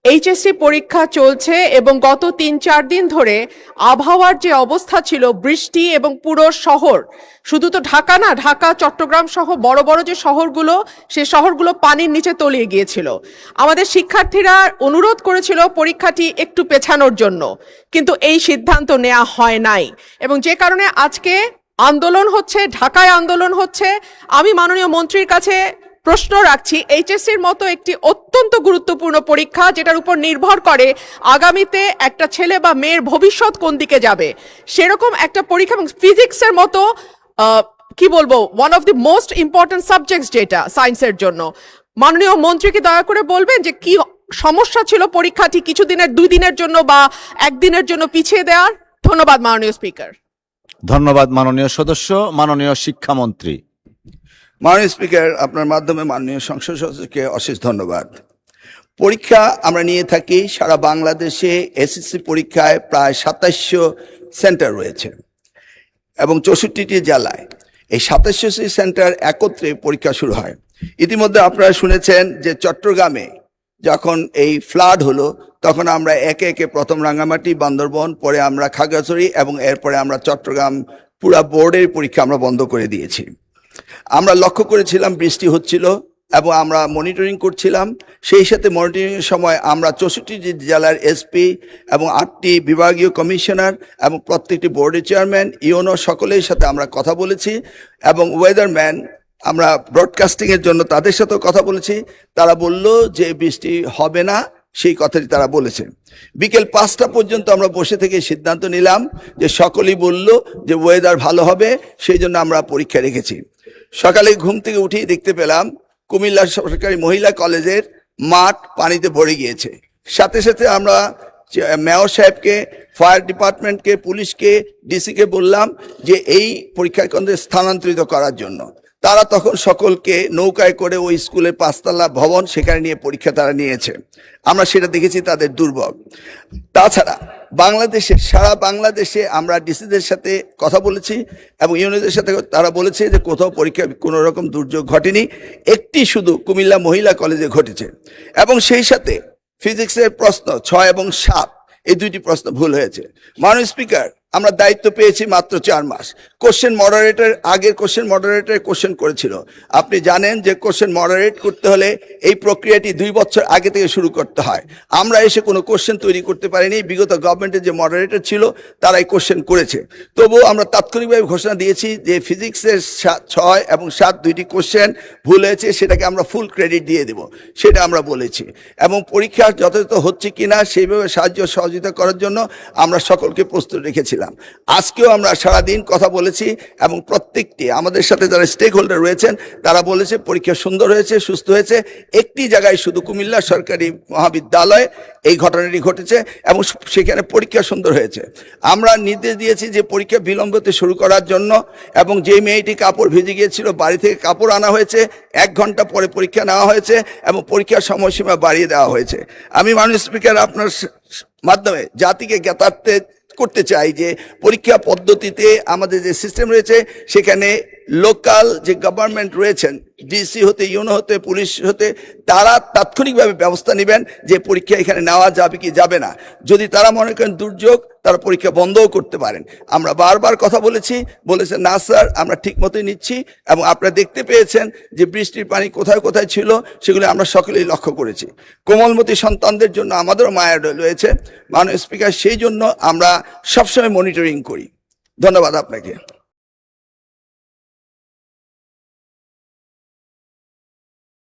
HSC পরীক্ষা চলছে এবং গত ৩-৪ দিন ধরে আবহাওয়ার যে অবস্থা ছিল, বৃষ্টি এবং পুরো শহর, শুধু তো ঢাকা না, ঢাকা চট্টগ্রাম সহ বড় বড় যে শহরগুলো, সেই শহরগুলো পানির নিচে তলিয়ে গিয়েছিল। আমাদের শিক্ষার্থীরা অনুরোধ করেছিল পরীক্ষাটি একটু পেছানোর জন্য, কিন্তু এই সিদ্ধান্ত নেওয়া হয় নাই এবং যে কারণে আজকে আন্দোলন হচ্ছে, ঢাকায় আন্দোলন হচ্ছে। আমি মাননীয় মন্ত্রীর কাছে প্রশ্ন রাখছি, এইচএসসির মতো একটি অত্যন্ত গুরুত্বপূর্ণ পরীক্ষা, যেটার উপর নির্ভর করে আগামীতে একটা ছেলে বা মেয়ের ভবিষ্যৎ কোন দিকে যাবে, সেরকম একটা পরীক্ষা, এবং ফিজিক্সের মতো কি বলবো, one of the most important subjects যেটা সায়েন্সের জন্য, মাননীয় মন্ত্রীকে দয়া করে বলবেন যে কি সমস্যা ছিল পরীক্ষাটি কিছুদিনের, 2 দিনের জন্য বা 1 দিনের জন্য পিছিয়ে দেওয়ার। ধন্যবাদ মাননীয় স্পিকার। ধন্যবাদ মাননীয় সদস্য। মাননীয় শিক্ষামন্ত্রী। মাননীয় স্পিকার, আপনার মাধ্যমে মাননীয় সংসদ সদস্যকে অশেষ ধন্যবাদ। পরীক্ষা আমরা নিয়ে থাকি সারা বাংলাদেশে। এসএসসি পরীক্ষায় প্রায় 2700 সেন্টার রয়েছে এবং 64টি জেলায় এই 2700টি সেন্টার একত্রে পরীক্ষা শুরু হয়। ইতিমধ্যে আপনারা শুনেছেন যে চট্টগ্রামে যখন এই ফ্লাড হলো, তখন আমরা একে একে প্রথম রাঙ্গামাটি, বান্দরবন, পরে আমরা খাগড়াছড়ি এবং এরপরে আমরা চট্টগ্রাম পুরা বোর্ডের পরীক্ষা আমরা বন্ধ করে দিয়েছি। আমরা লক্ষ্য করেছিলাম বৃষ্টি হচ্ছিল এবং আমরা মনিটরিং করছিলাম। সেই সাথে মনিটরিংয়ের সময় আমরা 64টি জেলার এসপি এবং 8টি বিভাগীয় কমিশনার এবং প্রত্যেকটি বোর্ডের চেয়ারম্যান, ইউনো সকলের সাথে আমরা কথা বলেছি এবং ওয়েদারম্যান, আমরা ব্রডকাস্টিংয়ের জন্য তাদের সাথেও কথা বলেছি। তারা বলল যে বৃষ্টি হবে না, সেই কথাটি তারা বলেছে। বিকেল 5টা পর্যন্ত আমরা বসে থেকে সিদ্ধান্ত নিলাম যে সকলেই বলল যে ওয়েদার ভালো হবে, সেই জন্য আমরা পরীক্ষা রেখেছি। সকালে ঘুম থেকে উঠেই দেখতে পেলাম কুমিল্লা সরকারি মহিলা কলেজের মাঠ পানিতে ভরে গিয়েছে। সাথে সাথে আমরা মেয়র সাহেবকে, ফায়ার ডিপার্টমেন্টকে, পুলিশকে, ডিসিকে বললাম যে এই পরীক্ষা কেন্দ্রে স্থানান্তরিত করার জন্য। তারা তখন সকলকে নৌকায় করে ওই স্কুলের 5তলা ভবন, সেখানে নিয়ে পরীক্ষা তারা নিয়েছে। আমরা সেটা দেখেছি তাদের দুর্ভোগ। তাছাড়া বাংলাদেশে, সারা বাংলাদেশে আমরা ডিসিদের সাথে কথা বলেছি এবং ইউনিয়নের সাথে, তারা বলেছে যে কোথাও পরীক্ষা কোনো রকম দুর্যোগ ঘটেনি, একটি শুধু কুমিল্লা মহিলা কলেজে ঘটেছে। এবং সেই সাথে ফিজিক্সের প্রশ্ন 6 এবং 7, এই 2টি প্রশ্ন ভুল হয়েছে। মাননীয় স্পিকার, আমরা দায়িত্ব পেয়েছি মাত্র 4 মাস। কোশ্চেন মডারেটর, আগের কোশ্চেন মডারেটর কোশ্চেন করেছিল। আপনি জানেন যে কোশ্চেন মডারেট করতে হলে এই প্রক্রিয়াটি 2 বছর আগে থেকে শুরু করতে হয়। আমরা এসে কোনো কোশ্চেন তৈরি করতে পারিনি। বিগত গভর্নমেন্টের যে মডারেটর ছিল তারাই কোশ্চেন করেছে। তবুও আমরা তাৎক্ষণিকভাবে ঘোষণা দিয়েছি যে ফিজিক্সের 6 এবং 7 2টি কোশ্চেন ভুল হয়েছে, সেটাকে আমরা ফুল ক্রেডিট দিয়ে দেব, সেটা আমরা বলেছি। এবং পরীক্ষা যথাযথ হচ্ছে কিনা সেইভাবে সাহায্য সহযোগিতা করার জন্য আমরা সকলকে প্রস্তুত রেখেছিলাম। আজকেও আমরা সারাদিন কথা বলেছি এবং প্রত্যেকটি আমাদের সাথে যারা স্টেক হোল্ডার রয়েছেন তারা বলেছে পরীক্ষা সুন্দর হয়েছে, সুস্থ হয়েছে। একটি জায়গায় শুধু কুমিল্লা সরকারি মহাবিদ্যালয়ে এই ঘটনাটি ঘটেছে এবং সেখানে পরীক্ষা সুন্দর হয়েছে। আমরা নির্দেশ দিয়েছি যে পরীক্ষা বিলম্বতে শুরু করার জন্য, এবং যে মেয়েটি কাপড় ভিজে গিয়েছিল বাড়ি থেকে কাপড় আনা হয়েছে, 1 ঘন্টা পরে পরীক্ষা নেওয়া হয়েছে এবং পরীক্ষার সময়সীমা বাড়িয়ে দেওয়া হয়েছে। আমি মাননীয় স্পিকার আপনার মাধ্যমে জাতিকে জ্ঞাতার্থে করতে চাই যে পরীক্ষা পদ্ধতিতে আমাদের যে সিস্টেম রয়েছে, সেখানে লোকাল যে গভর্নমেন্ট রয়েছেন, ডিসি হতে, ইউনো হতে, পুলিশ হতে, তারা তাৎক্ষণিকভাবে ব্যবস্থা নেবেন যে পরীক্ষা এখানে নেওয়া যাবে কি যাবে না। যদি তারা মনে করেন দুর্যোগ, তারা পরীক্ষা বন্ধও করতে পারেন। আমরা বারবার কথা বলেছেন না স্যার, আমরা ঠিক মতোই নিচ্ছি এবং আপনারা দেখতে পেয়েছেন যে বৃষ্টির পানি কোথায় কোথায় ছিল, সেগুলো আমরা সকলেই লক্ষ্য করেছি। কোমলমতি সন্তানদের জন্য আমাদেরও মায়া রয়েছে মাননীয় স্পিকার, সেই জন্য আমরা সবসময় মনিটরিং করি। ধন্যবাদ আপনাকে।